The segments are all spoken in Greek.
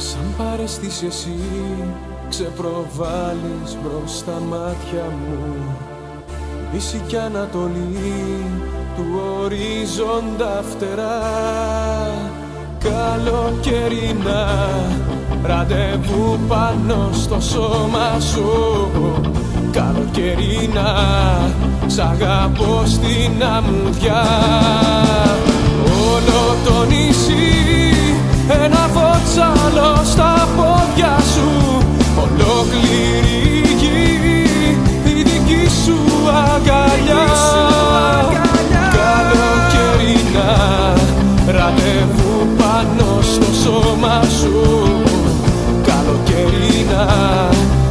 Σαν παρέστηση εσύ ξεπροβάλλεις μπρος στα μάτια μου, Δύση κι Ανατολή του ορίζοντα φτερά. Καλοκαιρινά ραντεβού πάνω στο σώμα σου, καλοκαιρινά σ' αγαπώ στην αμμουδιά. Όλο το νησί ένα βότσαλο στα πόδια σου, ολόκληρη γη η δική σου αγκαλιά. Καλοκαιρινά ραντεβού πάνω στο σώμα σου, καλοκαιρινά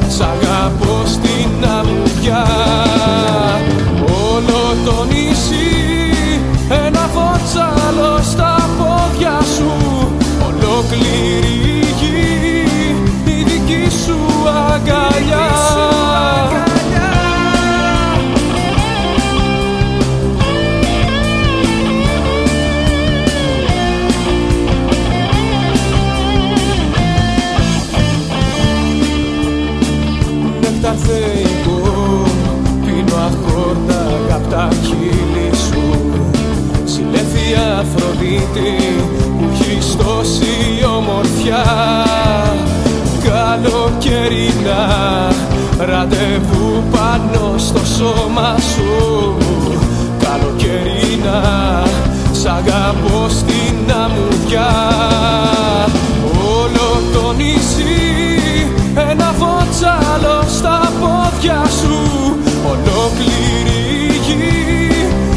σ' αγαπώ στην αμμουδιά. Όλο το νησί ένα βότσαλο στα πόδια σου, ολόκληρη γη η δική σου αγκαλιά. Νέκταρ θεϊκό πίνω αχόρτα απ' τα χείλη σου, Συλλέφεια Αφροδίτη που έχεις τόση ομορφιά. Καλοκαιρινά ραντεβού πάνω στο σώμα σου, καλοκαιρινά σ' αγαπώ στην αμμουδιά. Όλο το νησί ένα βότσαλο στα πόδια σου, ολόκληρη γη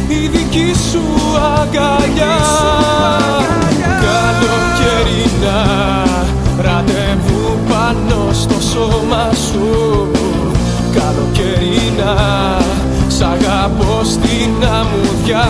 η δική σου αγκαλιά. Καλοκαιρινά ραντεβού πάνω στο σώμα σου, καλοκαιρινά σ' αγαπώ στην αμμουδιά.